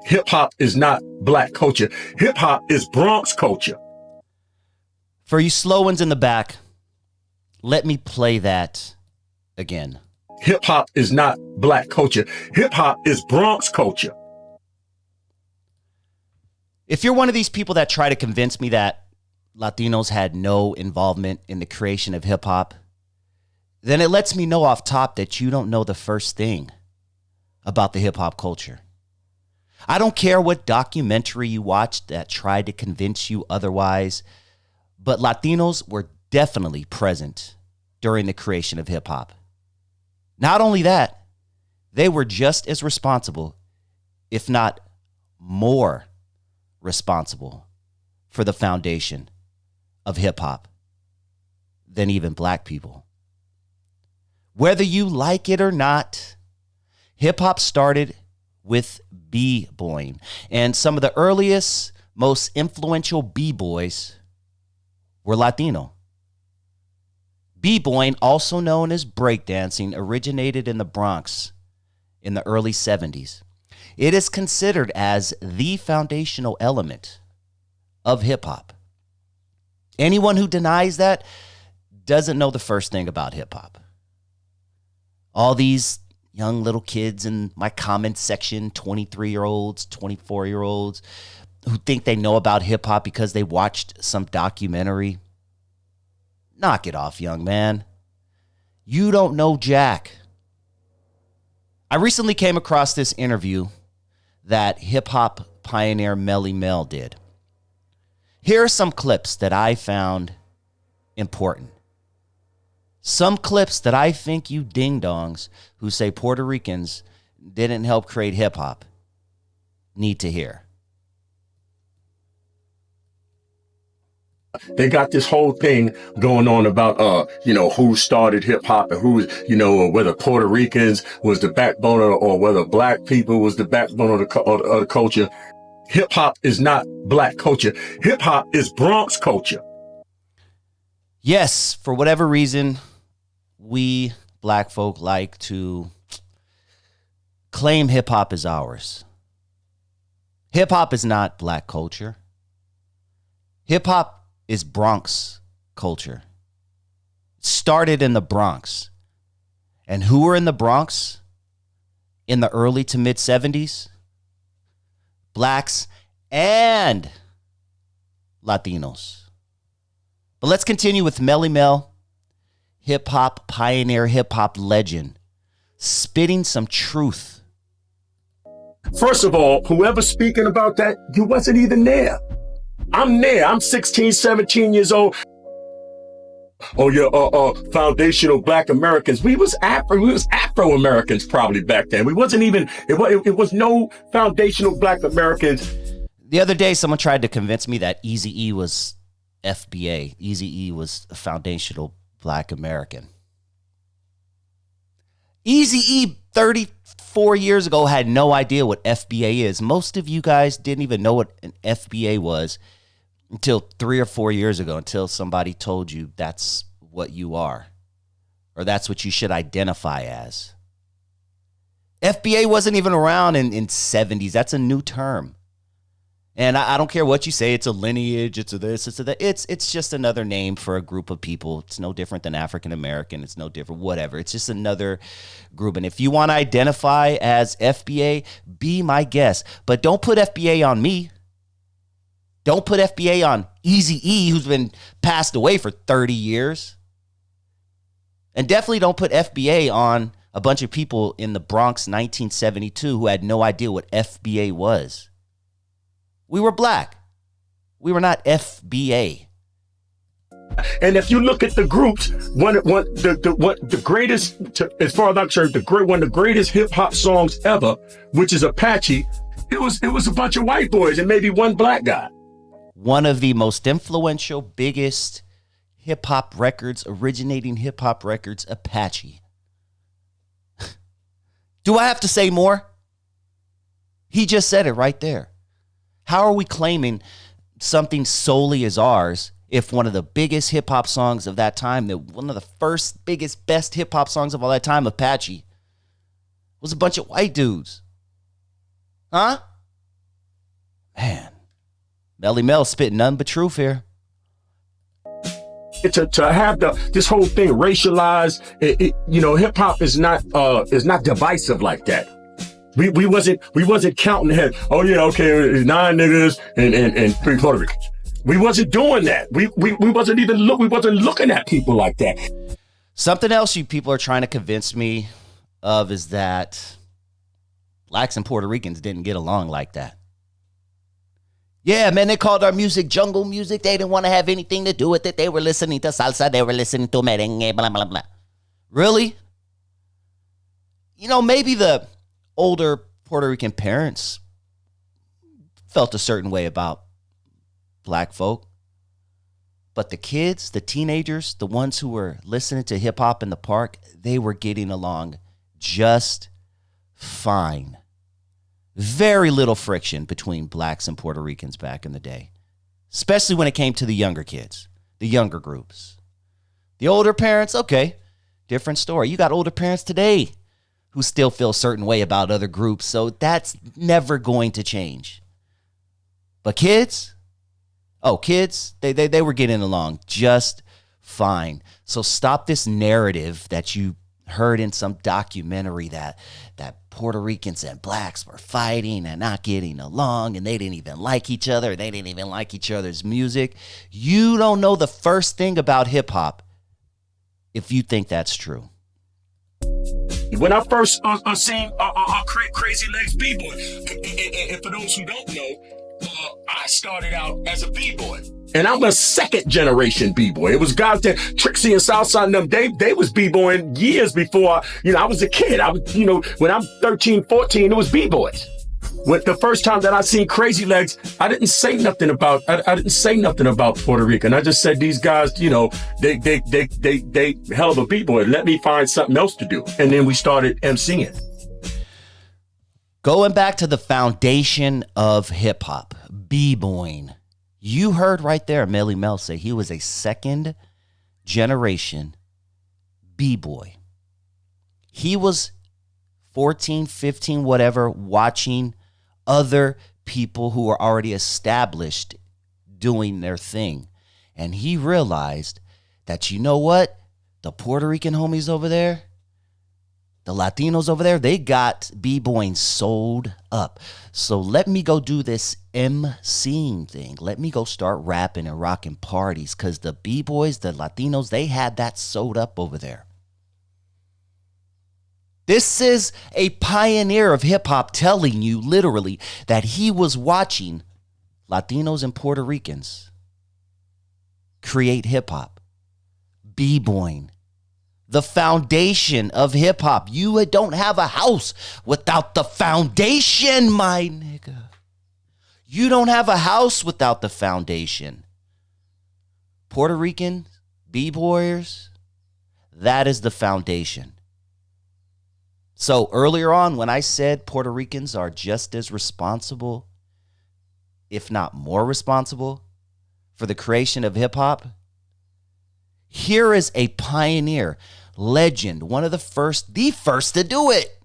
Hip hop is not black culture. Hip hop is Bronx culture. For you slow ones in the back, let me play that again. Hip hop is not black culture. Hip hop is Bronx culture. If you're one of these people that try to convince me that Latinos had no involvement in the creation of hip hop, then it lets me know off top that you don't know the first thing about the hip hop culture. I don't care what documentary you watched that tried to convince you otherwise, but Latinos were definitely present during the creation of hip hop. Not only that, they were just as responsible, if not more responsible, for the foundation of hip hop than even black people. Whether you like it or not, hip hop started with b-boying, and some of the earliest, most influential b-boys were Latino. B-boying, also known as breakdancing, originated in the Bronx in the early 70s. It is considered as the foundational element of hip-hop. Anyone who denies that doesn't know the first thing about hip-hop. All these young little kids in my comment section, 23-year-olds, 24-year-olds, who think they know about hip-hop because they watched some documentary. Knock it off, young man. You don't know jack. I recently came across this interview that hip-hop pioneer Melle Mel did. Here are some clips that I found important. Some clips that I think you ding-dongs who say Puerto Ricans didn't help create hip-hop need to hear. They got this whole thing going on about, who started hip hop and whether Puerto Ricans was the backbone or whether black people was the backbone of the culture. Hip hop is not black culture. Hip hop is Bronx culture. Yes, for whatever reason, we black folk like to claim hip hop is ours. Hip hop is not black culture. Hip hop is Bronx culture. It started in the Bronx. And who were in the Bronx in the early to mid 70s? Blacks and Latinos. But let's continue with Melle Mel, hip hop pioneer, hip hop legend, spitting some truth. First of all, whoever's speaking about that, you wasn't even there. I'm there. I'm 16, 17 years old. Oh, yeah, foundational black Americans. We was Afro-Americans probably back then. We wasn't even, it was no foundational black Americans. The other day, someone tried to convince me that Eazy-E was FBA. Eazy-E was a foundational black American. Eazy-E 34 years ago had no idea what FBA is. Most of you guys didn't even know what an FBA was until 3 or 4 years ago, until somebody told you that's what you are, or that's what you should identify as. FBA wasn't even around in 70s. That's a new term. And I don't care what you say. It's a lineage. It's a this. It's a that. It's just another name for a group of people. It's no different than African American. It's no different. Whatever. It's just another group. And if you want to identify as FBA, be my guest. But don't put FBA on me. Don't put FBA on Eazy-E, who's been passed away for 30 years. And definitely don't put FBA on a bunch of people in the Bronx 1972 who had no idea what FBA was. We were black. We were not FBA. And if you look at the groups, the greatest, as far as I'm concerned, one of the greatest hip hop songs ever, which is Apache, it was a bunch of white boys and maybe one black guy. One of the most influential, biggest hip hop records, originating hip hop records, Apache. Do I have to say more? He just said it right there. How are we claiming something solely as ours if one of the biggest hip hop songs of that time, one of the first, biggest, best hip hop songs of all that time, Apache, was a bunch of white dudes? Huh? Melle Mel spitting nothing but truth here. To have this whole thing racialized, hip hop is not divisive like that. We wasn't counting head. Oh yeah, okay, 9 niggas and 3 Puerto Ricans. We wasn't doing that. We wasn't looking at people like that. Something else you people are trying to convince me of is that blacks and Puerto Ricans didn't get along like that. Yeah, man, they called our music jungle music. They didn't want to have anything to do with it. They were listening to salsa. They were listening to merengue, blah, blah, blah. Really? Maybe the older Puerto Rican parents felt a certain way about black folk. But the kids, the teenagers, the ones who were listening to hip hop in the park, they were getting along just fine. Very little friction between blacks and Puerto Ricans back in the day, especially when it came to the younger kids, the younger groups. The older parents, okay, different story. You got older parents today who still feel a certain way about other groups, so that's never going to change. But kids, they were getting along just fine. So stop this narrative that you heard in some documentary that Puerto Ricans and blacks were fighting and not getting along and they didn't even like each other. They didn't even like each other's music. You don't know the first thing about hip hop if you think that's true. When I first seen Crazy Legs B-Boy, and for those who don't know, I started out as a B-Boy. And I'm a second generation B-Boy. It was guys that Trixie and Southside and them, they was B-Boying years before, I was a kid. I was, when I'm 13, 14, it was B-Boys. When the first time that I seen Crazy Legs, I didn't say nothing about Puerto Rican. I just said these guys, they hell of a B-Boy. Let me find something else to do. And then we started MCing. Going back to the foundation of hip hop, B-Boying. You heard right there Melle Mel say he was a second generation B-boy. He was 14, 15, whatever, watching other people who were already established doing their thing. And he realized that, you know what? The Puerto Rican homies over there, the Latinos over there, they got B-boying sold up. So let me go do this MCing thing. Let me go start rapping and rocking parties because the B-boys, the Latinos, they had that sold up over there. This is a pioneer of hip-hop telling you literally that he was watching Latinos and Puerto Ricans create hip-hop, B-boying. The foundation of hip hop. You don't have a house without the foundation, my nigga. You don't have a house without the foundation. Puerto Rican B-boyers, that is the foundation. So earlier on, when I said Puerto Ricans are just as responsible, if not more responsible, for the creation of hip hop, here is a pioneer, legend, one of the first to do it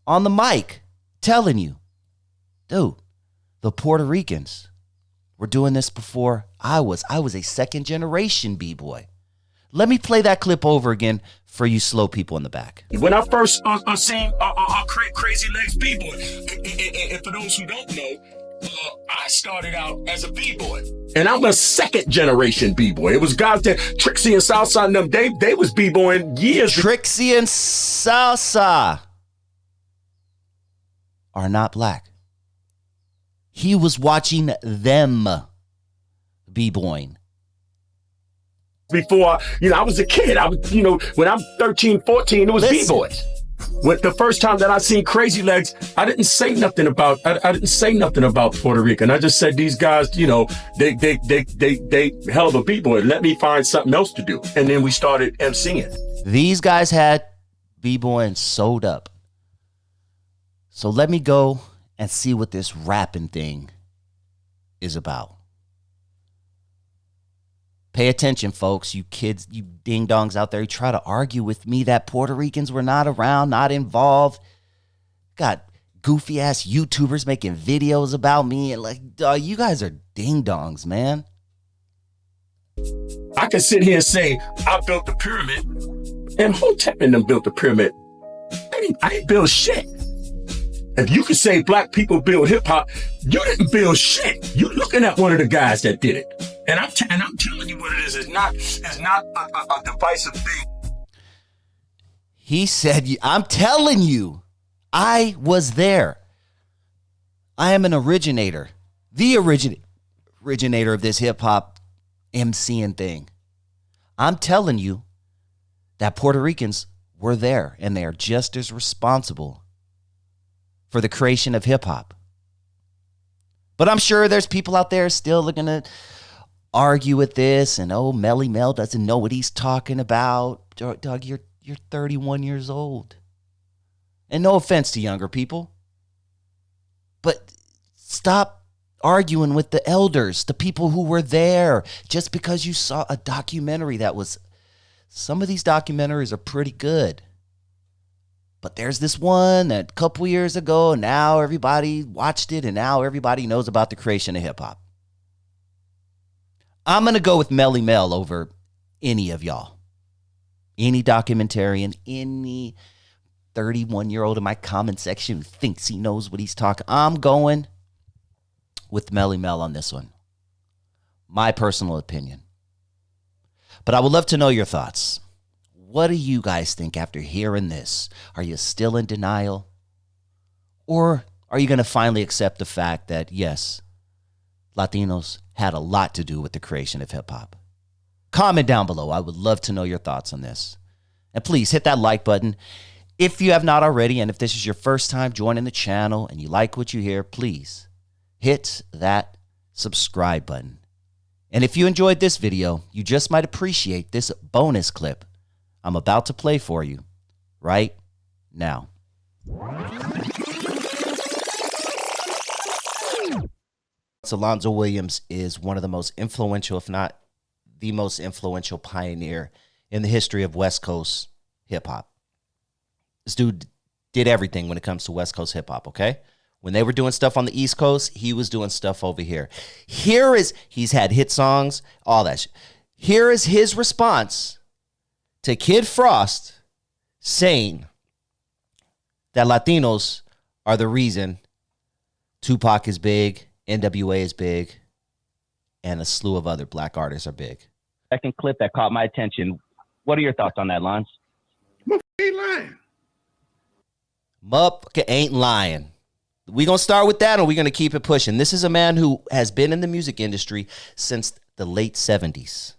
on the mic, telling you, dude, the Puerto Ricans were doing this before I was. I was a second generation B-boy. Let me play that clip over again for you slow people in the back. When I first seen Crazy Legs B-Boy, and for those who don't know, I started out as a B-Boy. And I'm a second generation B-Boy. It was guys that Trixie and Southside and them, they was B-Boying years. Trixie and Salsa are not black. He was watching them B-boying. Before, I was a kid. I was, when I'm 13, 14, it was B-Boys. When the first time that I seen Crazy Legs, I didn't say nothing about Puerto Rican. I just said these guys, they hell of a B-boy. Let me find something else to do. And then we started MCing. These guys had B-boying sold up. So let me go and see what this rapping thing is about. Pay attention, folks, you kids, you ding-dongs out there. You try to argue with me that Puerto Ricans were not around, not involved. Got goofy ass YouTubers making videos about me. And like, dog, you guys are ding dongs, man. I can sit here and say, I built the pyramid, and Hotep and them built the pyramid. I ain't built shit. If you could say black people build hip hop, you didn't build shit. You're looking at one of the guys that did it. And I'm telling you what it is. It's not a divisive thing. He said, I'm telling you, I was there. I am an originator, the originator of this hip hop MCing thing. I'm telling you that Puerto Ricans were there, and they are just as responsible for the creation of hip hop. But I'm sure there's people out there still going to argue with this, and Melle Mel doesn't know what he's talking about. Doug, you're 31 years old. And no offense to younger people, but stop arguing with the elders, the people who were there, just because you saw a documentary that was, some of these documentaries are pretty good. But there's this one that a couple years ago, now everybody watched it, and now everybody knows about the creation of hip hop. I'm going to go with Melle Mel over any of y'all. Any documentarian, any 31-year-old in my comment section who thinks he knows what he's talking. I'm going with Melle Mel on this one. My personal opinion. But I would love to know your thoughts. What do you guys think after hearing this? Are you still in denial? Or are you going to finally accept the fact that, yes, Latinos had a lot to do with the creation of hip-hop? Comment down below. I would love to know your thoughts on this. And please hit that like button if you have not already. And if this is your first time joining the channel and you like what you hear, please hit that subscribe button. And if you enjoyed this video, you just might appreciate this bonus clip I'm about to play for you right now. Alonzo Williams is one of the most influential, if not the most influential pioneer in the history of West Coast hip hop. This dude did everything when it comes to West Coast hip hop, okay? When they were doing stuff on the East Coast, he was doing stuff over here. He's had hit songs, all that shit. Here is his response to Kid Frost saying that Latinos are the reason Tupac is big, NWA is big, and a slew of other black artists are big. Second clip that caught my attention. What are your thoughts on that, Lance? Motherfucker ain't lying. Motherfucker ain't lying. We gonna start with that, or we gonna keep it pushing? This is a man who has been in the music industry since the late 70s.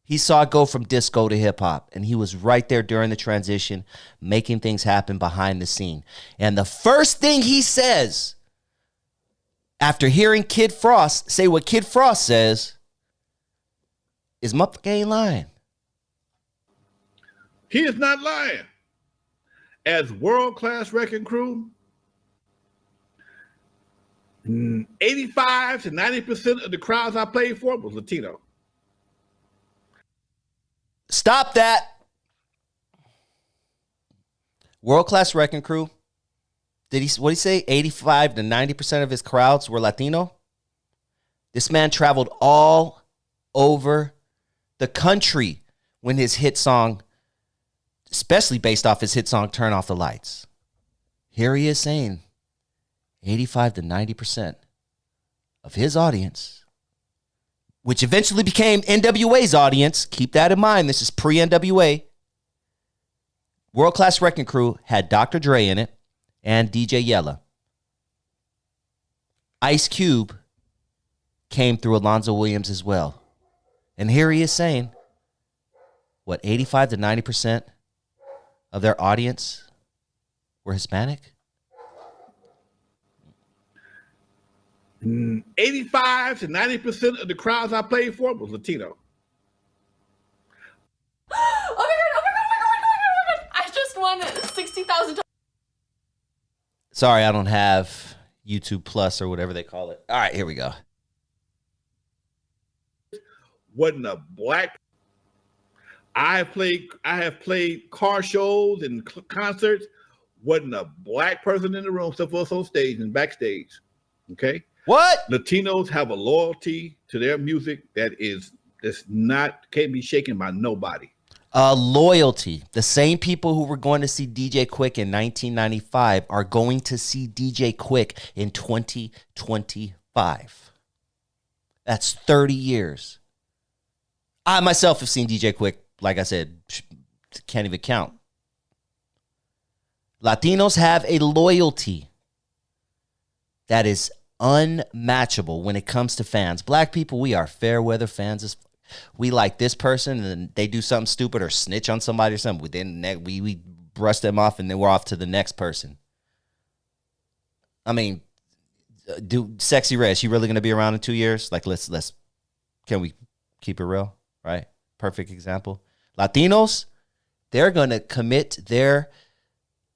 He saw it go from disco to hip hop, and he was right there during the transition, making things happen behind the scene. And the first thing he says after hearing Kid Frost say what Kid Frost says is, motherfucker ain't lying. He is not lying. As world-class wrecking crew, 85 to 90% of the crowds I played for was Latino. Stop that. World-class wrecking crew. What did he say? 85 to 90% of his crowds were Latino? This man traveled all over the country when his hit song, especially based off his hit song, Turn Off the Lights. Here he is saying 85 to 90% of his audience, which eventually became NWA's audience. Keep that in mind. This is pre-NWA. World Class Wrecking Crew had Dr. Dre in it and DJ Yella. Ice Cube came through Alonzo Williams as well. And here he is saying, what, 85 to 90% of their audience were Hispanic? 85 to 90% of the crowds I played for was Latino. Oh my god. I just won $60,000. Sorry, I don't have YouTube Plus or whatever they call it. All right, here we go. Wasn't a black. I have played car shows and concerts. wasn't a black person in the room except for us on stage and backstage. Okay. What? Latinos have a loyalty to their music that's not can't be shaken by nobody. Loyalty. The same people who were going to see DJ Quick in 1995 are going to see DJ Quick in 2025. That's 30 years. I myself have seen DJ Quick, like I said, can't even count. Latinos have a loyalty that is unmatchable when it comes to fans. Black people, we are fair weather fans. We like this person, and then they do something stupid or snitch on somebody or something. Then we brush them off, and then we're off to the next person. I mean, Sexy Red, she really gonna be around in 2 years? Like, can we keep it real? Right? Perfect example. Latinos, they're gonna commit their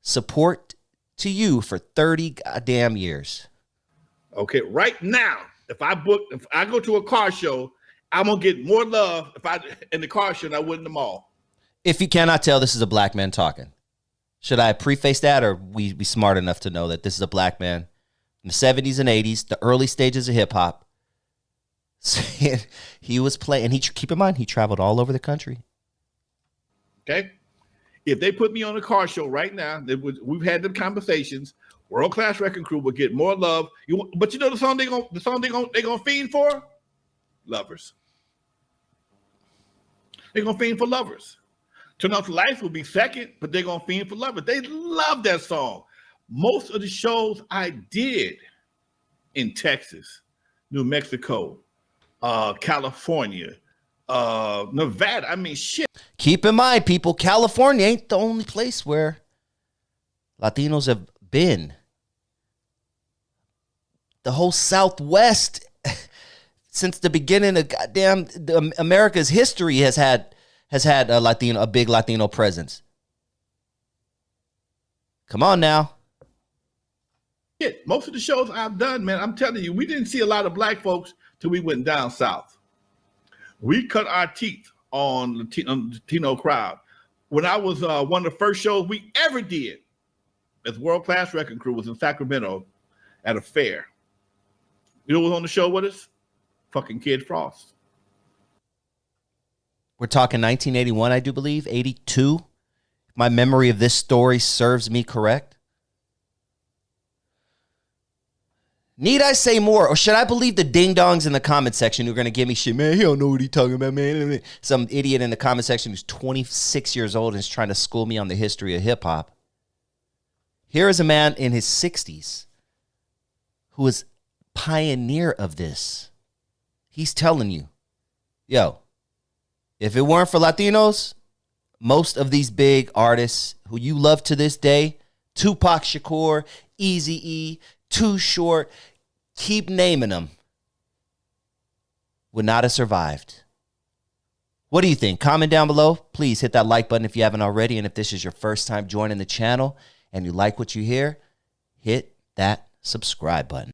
support to you for 30 goddamn years. Okay, right now, if I go to a car show, I'm gonna get more love in the car show than I would in the mall. If you cannot tell, this is a black man talking. Should I preface that, or we be smart enough to know that this is a black man in the 70s and 80s, the early stages of hip hop? He was playing, and keep in mind, he traveled all over the country. Okay, if they put me on a car show right now, we've had them conversations. World Class Wrecking Crew will get more love. But you know the song they're gonna fiend for? Lovers. They're gonna fiend for Lovers. Turn Off the Lights will be second, but they're gonna fiend for Lovers. They love that song. Most of the shows I did in Texas, New Mexico, California, Nevada. I mean, shit. Keep in mind, people, California ain't the only place where Latinos have been. The whole Southwest, since the beginning of America's history, has had a big Latino presence. Come on now. Shit, most of the shows I've done, man, I'm telling you, we didn't see a lot of black folks till we went down south. We cut our teeth on Latino crowd. When I was one of the first shows we ever did as World Class Wrecking Crew was in Sacramento at a fair. You know who was on the show with us? Fucking Kid Frost. We're talking 1981, I do believe, 82. My memory of this story serves me correct. Need I say more, or should I believe the ding-dongs in the comment section who are going to give me shit? Man, he don't know what he's talking about, man. Some idiot in the comment section who's 26 years old and is trying to school me on the history of hip-hop. Here is a man in his 60s who is pioneer of this. He's telling you, yo, if it weren't for Latinos, most of these big artists who you love to this day, Tupac Shakur, Eazy-E, Too Short, keep naming them, would not have survived. What do you think? Comment down below. Please hit that like button if you haven't already. And if this is your first time joining the channel and you like what you hear, hit that subscribe button.